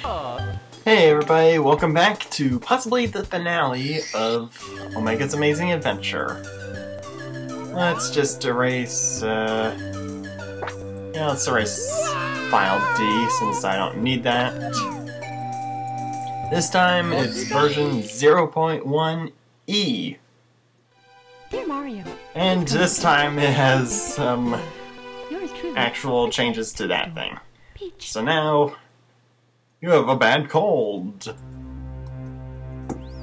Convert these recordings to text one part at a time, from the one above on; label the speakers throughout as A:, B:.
A: Hey everybody, welcome back to possibly the finale of Omega's Amazing Adventure. Let's just erase, let's erase file D since I don't need that. This time it's version 0.1E.
B: Dear Mario.
A: And this time it has some actual changes to that thing. So now, you have a bad cold.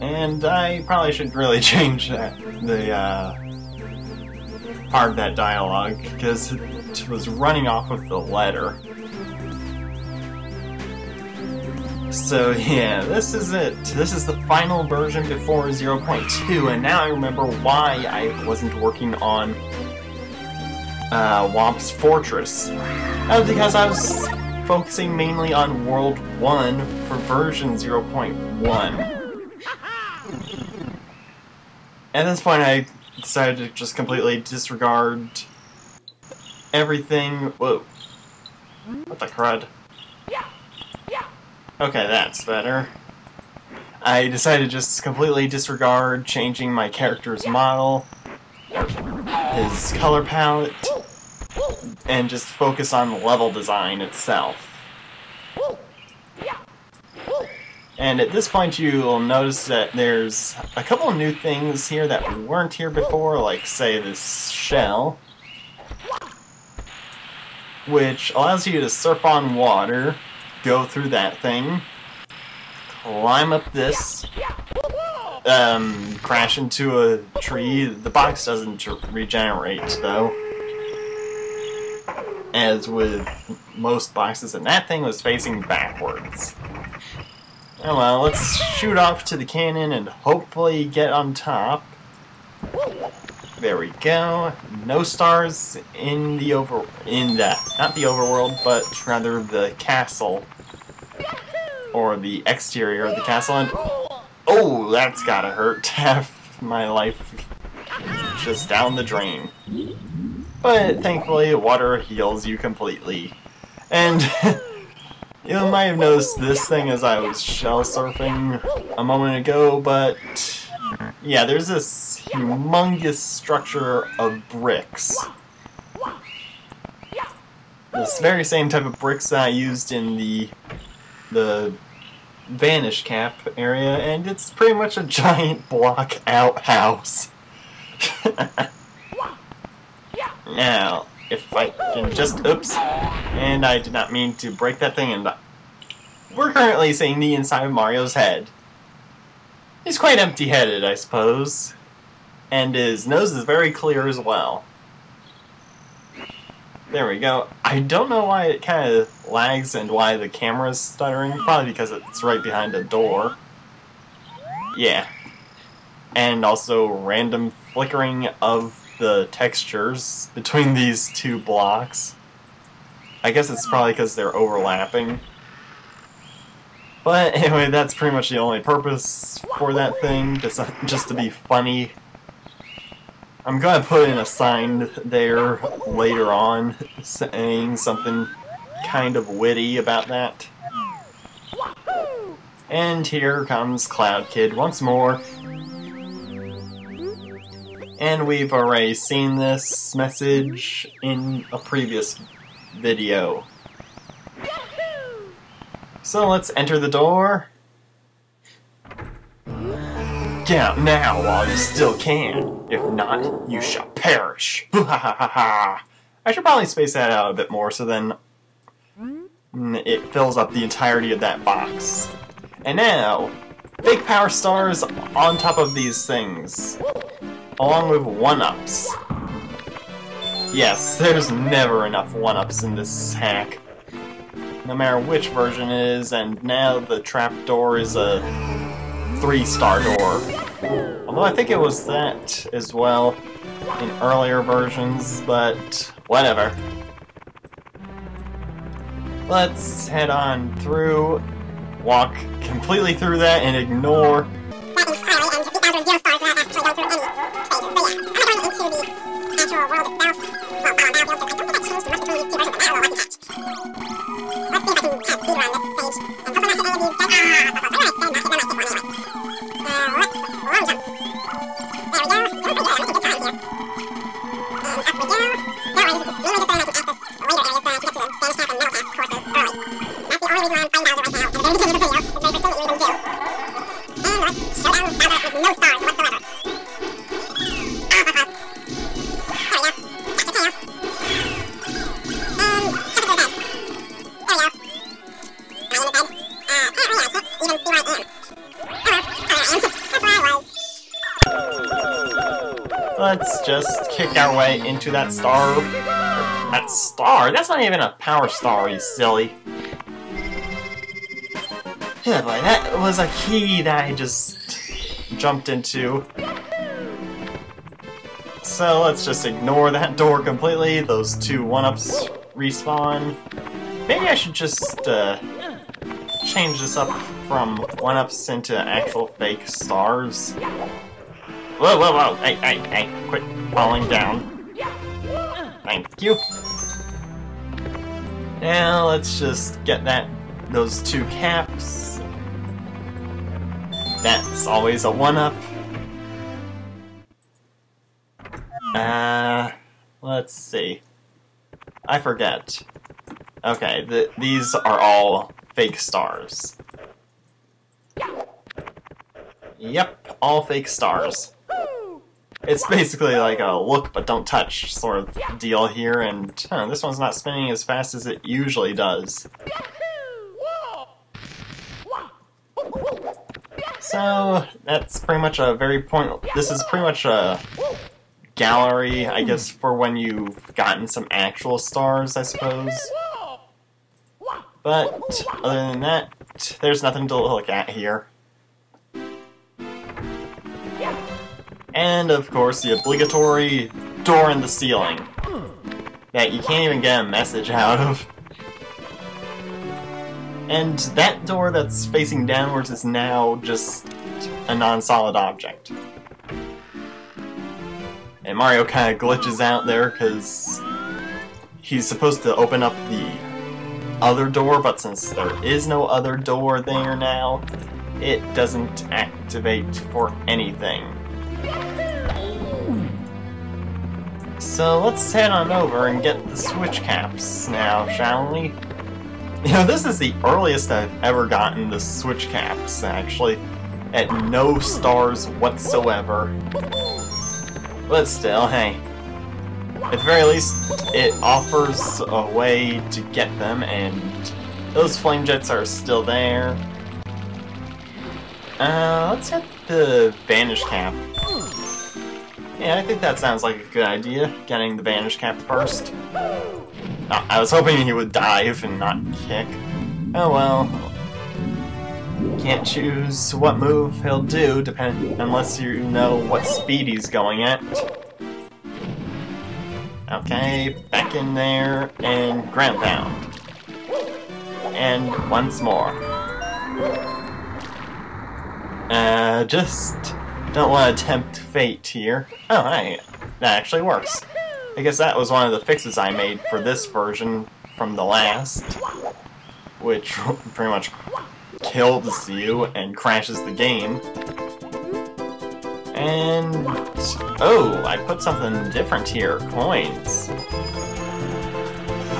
A: And I probably should really change that, the part of that dialogue, because it was running off with the letter. So yeah, this is it. This is the final version before 0.2, and now I remember why I wasn't working on Womp's Fortress. That was because I was focusing mainly on World 1 for version 0.1. At this point I decided to just completely disregard everything. Whoa. What the crud? Okay, that's better. I decided to just completely disregard changing my character's model, his color palette, and just focus on the level design itself. And at this point you'll notice that there's a couple of new things here that weren't here before, like say this shell, which allows you to surf on water, go through that thing, climb up this, crash into a tree. The box doesn't regenerate though, as with most boxes, and that thing was facing backwards. Oh well, let's shoot off to the cannon and hopefully get on top. There we go. No stars in the not the overworld, but rather the castle. Or the exterior of the castle, and oh, that's gotta hurt. Half my life just down the drain. But thankfully, water heals you completely. And you might have noticed this thing as I was shell surfing a moment ago, but yeah, there's this humongous structure of bricks. This very same type of bricks that I used in the Vanish Cap area, and it's pretty much a giant block outhouse. Now, if I can just, oops, and I did not mean to break that thing, and we're currently seeing the inside of Mario's head. He's quite empty-headed, I suppose, and his nose is very clear as well. There we go. I don't know why it kind of lags and why the camera's stuttering. Probably because it's right behind a door. Yeah. And also random flickering of the textures between these two blocks. I guess it's probably because they're overlapping. But anyway, that's pretty much the only purpose for that thing, just to be funny. I'm gonna put in a sign there later on saying something kind of witty about that. And here comes Cloud Kid once more. And we've already seen this message in a previous video. So let's enter the door. Get out now while you still can. If not, you shall perish. I should probably space that out a bit more so then it fills up the entirety of that box. And now, big power stars on top of these things, along with 1-ups. Yes, there's never enough 1-ups in this hack, no matter which version it is, and now the trapdoor is a 3-star door. Although I think it was that as well in earlier versions, but whatever. Let's head on through, walk completely through that, and ignore Let's just kick our way into that star. That star? That's not even a power star, you silly. Yeah, boy, that was a key that I just jumped into. So let's just ignore that door completely. Those two 1-ups respawn. Maybe I should just change this up from 1-ups into actual fake stars. Whoa, whoa, whoa! Hey, quit falling down. Thank you. Now let's just get those two caps. That's always a 1-up. Let's see. I forget. Okay, these are all fake stars. Yep, all fake stars. It's basically like a look but don't touch sort of deal here, and this one's not spinning as fast as it usually does. So that's pretty much a very this is pretty much a gallery, I guess, for when you've gotten some actual stars, I suppose. But other than that, there's nothing to look at here. And, of course, the obligatory door in the ceiling that you can't even get a message out of. And that door that's facing downwards is now just a non-solid object. And Mario kind of glitches out there because he's supposed to open up the other door, but since there is no other door there now, it doesn't activate for anything. So let's head on over and get the switch caps now, shall we? You know, this is the earliest I've ever gotten the switch caps, actually, at no stars whatsoever. But still, hey, at the very least, it offers a way to get them, and those flame jets are still there. Let's hit the vanish cap. Yeah, I think that sounds like a good idea, getting the vanish cap first. I was hoping he would dive and not kick. Oh well. Can't choose what move he'll do, unless you know what speed he's going at. Okay, back in there, and ground pound. And once more. Just don't want to tempt fate here. Oh, hey, that actually works. I guess that was one of the fixes I made for this version from the last, which pretty much kills you and crashes the game. And oh, I put something different here. Coins.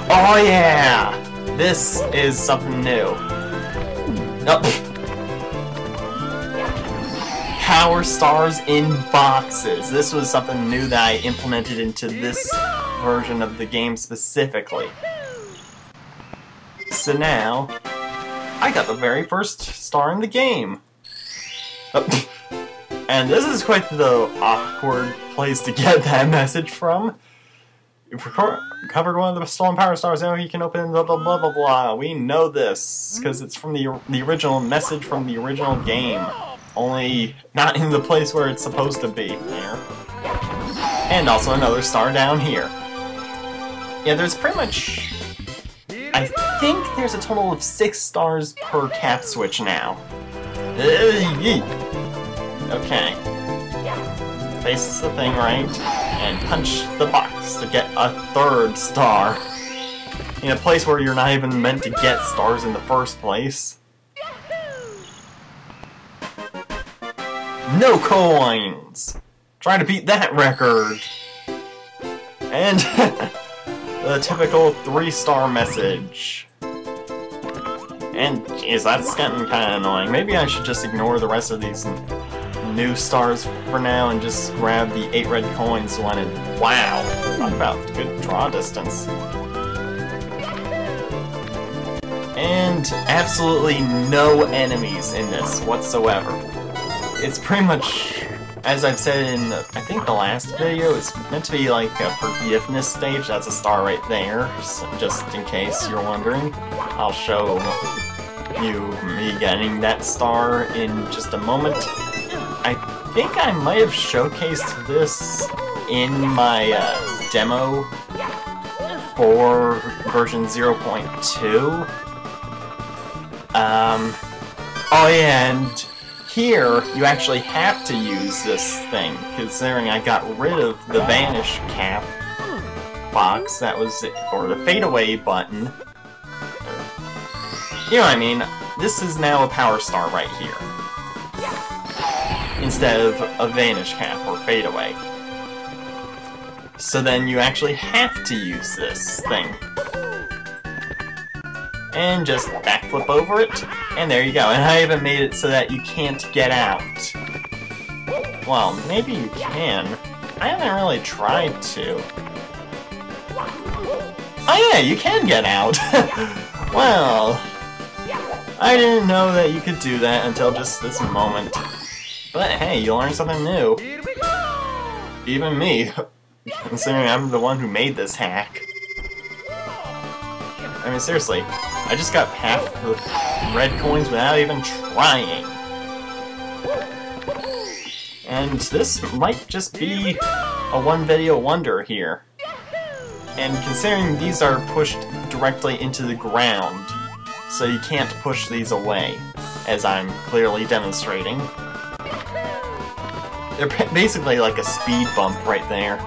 A: Oh yeah! This is something new. Oh. Power stars in boxes. This was something new that I implemented into this version of the game specifically. So now, I got the very first star in the game. Oh. And this is quite the awkward place to get that message from. You've recovered one of the stolen power stars, now you can open blah blah blah blah blah. We know this, because it's from the original message from the original game. Only not in the place where it's supposed to be here. And also another star down here. Yeah, there's pretty much... I think there's a total of 6 stars per cap switch now. Okay. Face the thing right, and punch the box to get a 3rd star. In a place where you're not even meant to get stars in the first place. No coins! Trying to beat that record! And the typical 3-star message. And, geez, that's getting kind of annoying. Maybe I should just ignore the rest of these new stars for now and just grab the 8 red coins one and wow! Talk about good draw distance. And absolutely no enemies in this whatsoever. It's pretty much, as I've said in, I think the last video, it's meant to be like a forgiveness stage. That's a star right there, so just in case you're wondering. I'll show you me getting that star in just a moment. I think I might have showcased this in my demo for version 0.2. Oh yeah, and here you actually have to use this thing, considering I got rid of the vanish cap box that was, or the fade away button. You know what I mean? This is now a power star right here, instead of a vanish cap or fade away. So then you actually have to use this thing. And just backflip over it, and there you go. And I even made it so that you can't get out. Well, maybe you can. I haven't really tried to. Oh yeah, you can get out! Well, I didn't know that you could do that until just this moment. But hey, you learn something new. Even me, considering I'm the one who made this hack. I mean, seriously, I just got half the red coins without even trying. And this might just be a one-video wonder here. And considering these are pushed directly into the ground, so you can't push these away, as I'm clearly demonstrating. They're basically like a speed bump right there.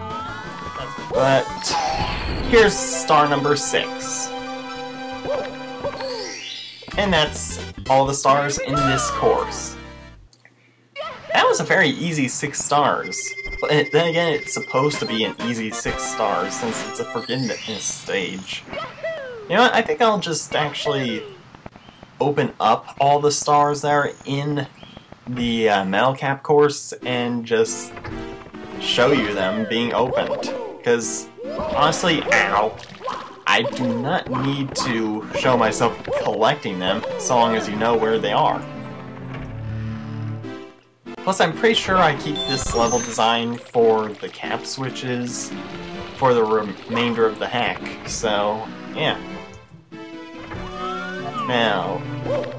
A: But here's star number 6. And that's all the stars in this course. That was a very easy 6 stars. But then again, it's supposed to be an easy 6 stars since it's a forgiveness stage. You know what, I think I'll just actually open up all the stars that are in the metal cap course and just show you them being opened. Because, honestly, ow, I do not need to show myself collecting them, so long as you know where they are. Plus, I'm pretty sure I keep this level design for the cap switches for the remainder of the hack, so, yeah. Now,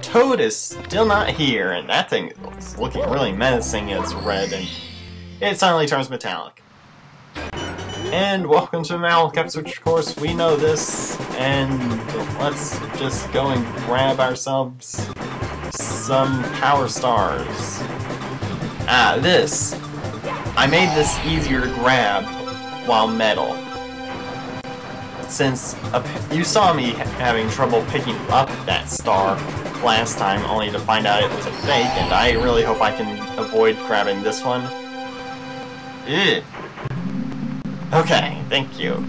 A: Toad is still not here, and that thing is looking really menacing as red, and it suddenly turns metallic. And welcome to the Metal Cap Switch course. We know this, and let's just go and grab ourselves some power stars. This. I made this easier to grab while metal. Since you saw me having trouble picking up that star last time, only to find out it was a fake, and I really hope I can avoid grabbing this one. Ew. Okay, thank you.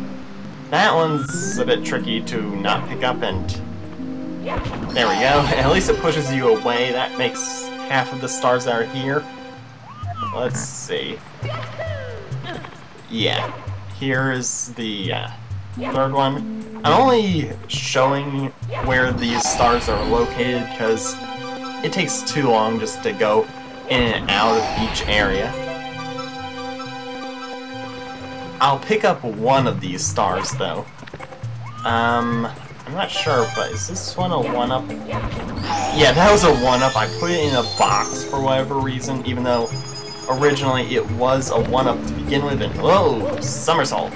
A: That one's a bit tricky to not pick up, and there we go. At least it pushes you away. That makes half of the stars that are here. Let's see. Yeah, here is the third one. I'm only showing where these stars are located because it takes too long just to go in and out of each area. I'll pick up one of these stars though. I'm not sure, but is this one a 1-up? Yeah, that was a 1-up. I put it in a box for whatever reason, even though originally it was a 1-up to begin with, and whoa, somersault.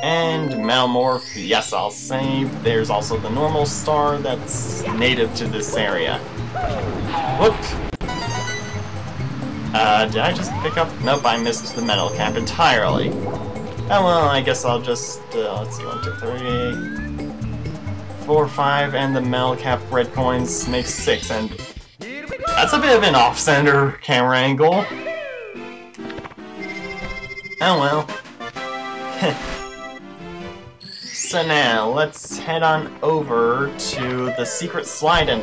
A: And Metamorph, yes, I'll save. There's also the normal star that's native to this area. Whoop! Did I just pick up? Nope, I missed the metal cap entirely. Oh well, I guess I'll just, let's see, 1, 2, 3, 4, 5, and the metal cap red coins makes 6, and That's a bit of an off-center camera angle. Oh well. So now, let's head on over to the secret slide and...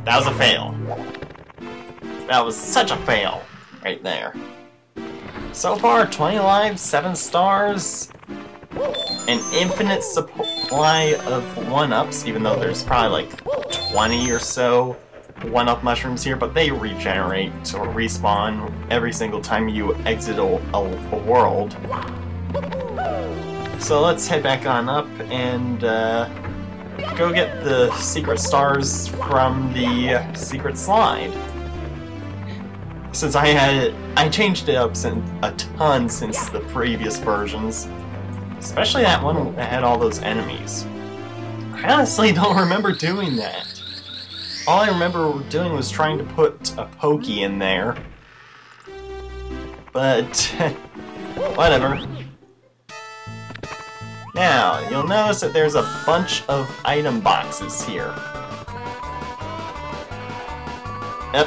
A: That was a fail. That was such a fail, right there. So far, 20 lives, 7 stars, an infinite supply of 1-ups, even though there's probably like 20 or so 1-up mushrooms here, but they regenerate or respawn every single time you exit a world. So let's head back on up and go get the secret stars from the secret slide. Since I changed it up a ton since the previous versions, especially that one that had all those enemies. I honestly don't remember doing that. All I remember doing was trying to put a Pokey in there, but whatever. Now, you'll notice that there's a bunch of item boxes here.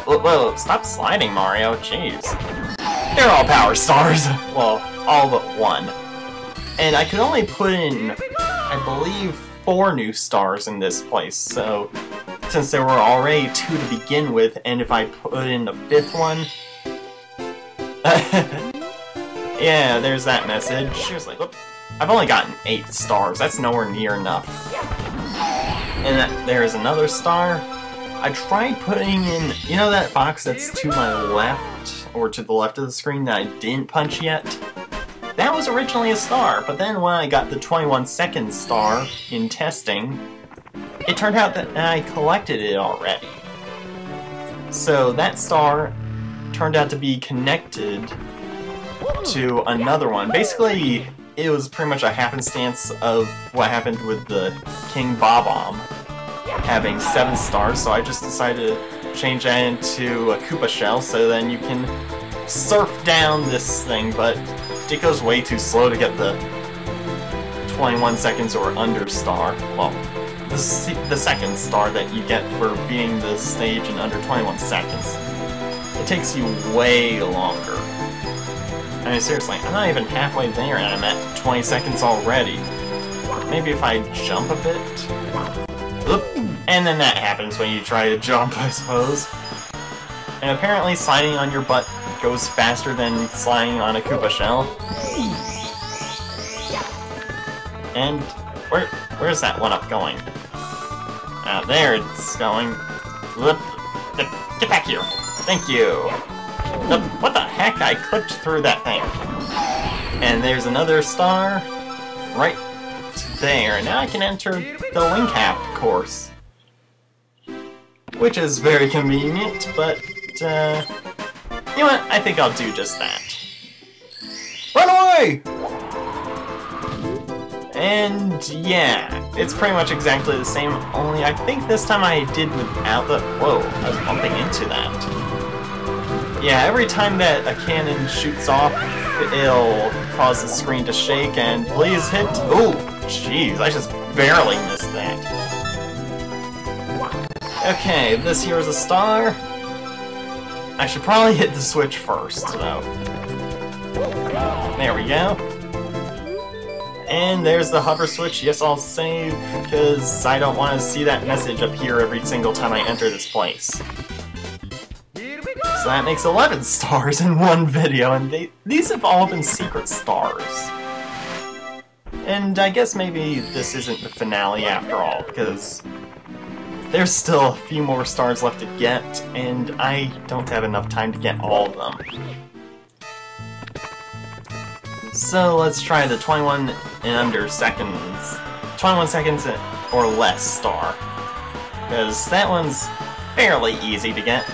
A: Whoa, stop sliding, Mario, jeez. They're all power stars. Well, all but one. And I could only put in, I believe, 4 new stars in this place, so since there were already 2 to begin with, and if I put in the 5th one... Yeah, there's that message. Seriously, whoop. I've only gotten 8 stars, that's nowhere near enough. And there's another star. I tried putting in, you know that box that's to my left, or to the left of the screen that I didn't punch yet? That was originally a star, but then when I got the 21-second star in testing, it turned out that I collected it already. So that star turned out to be connected to another one. Basically, it was pretty much a happenstance of what happened with the King Bob-omb having 7 stars, so I just decided to change that into a Koopa shell so then you can surf down this thing, but it goes way too slow to get the 21 seconds or under star. Well, the second star that you get for beating the stage in under 21 seconds. It takes you way longer. I mean, seriously, I'm not even halfway there and I'm at 20 seconds already. Maybe if I jump a bit? Oop. And then that happens when you try to jump, I suppose. And apparently sliding on your butt goes faster than sliding on a Koopa shell. And where's that 1-up going? There it's going. Get back here. Thank you. What the heck? I clipped through that thing. And there's another star right there. Now I can enter the wing cap course. Which is very convenient, but, you know what? I think I'll do just that. Run away! And, yeah, it's pretty much exactly the same, only I think this time I did without the... Whoa, I was bumping into that. Yeah, every time that a cannon shoots off, it'll cause the screen to shake, and please hit... Ooh, jeez, I just barely missed that. Okay, this here is a star. I should probably hit the switch first, though. There we go. And there's the hover switch. Yes, I'll save, because I don't want to see that message appear every single time I enter this place. So that makes 11 stars in one video, and these have all been secret stars. And I guess maybe this isn't the finale after all, because there's still a few more stars left to get, and I don't have enough time to get all of them. So let's try the 21 and under seconds. 21 seconds or less star. Because that one's fairly easy to get.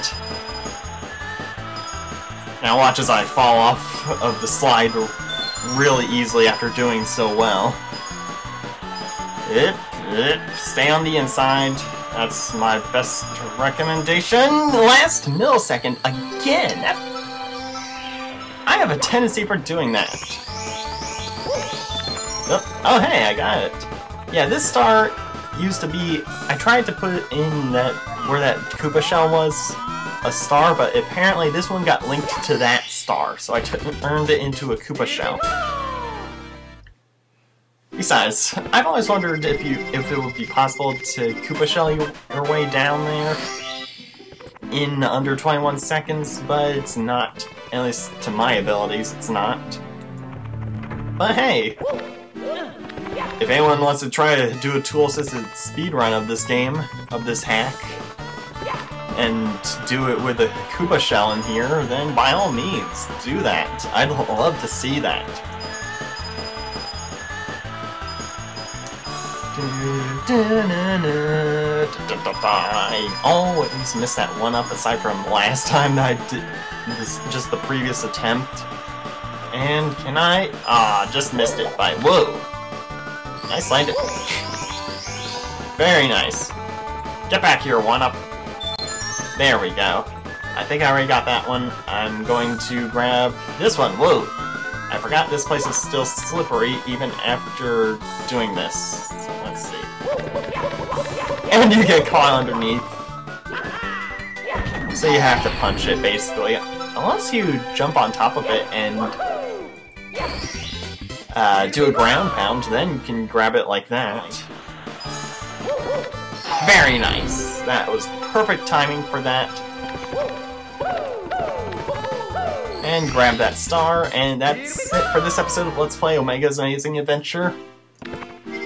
A: Now watch as I fall off of the slide really easily after doing so well. Stay on the inside. That's my best recommendation. Last millisecond again. I have a tendency for doing that. Oh hey, I got it. Yeah, this star used to be... I tried to put it in that where that Koopa shell was a star, but apparently this one got linked to that star, so I turned it into a Koopa shell. Besides, I've always wondered if it would be possible to Koopa shell your way down there in under 21 seconds, but it's not. At least to my abilities, it's not. But hey! If anyone wants to try to do a tool-assisted speedrun of this game, of this hack, and do it with a Koopa shell in here, then by all means, do that. I'd love to see that. I always miss that one up aside from last time that I did this, just the previous attempt. And can I? Ah, just missed it by whoa. Nice landed. Very nice. Get back here, one up. There we go. I think I already got that one. I'm going to grab this one. Whoa. I forgot this place is still slippery even after doing this. Let's see. And you get caught underneath. So you have to punch it, basically. Unless you jump on top of it and do a ground pound, then you can grab it like that. Very nice. That was perfect timing for that. And grab that star, and that's it for this episode of Let's Play Omega's Amazing Adventure.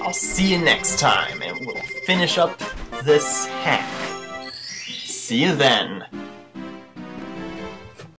A: I'll see you next time, and we'll finish up this hack. See you then.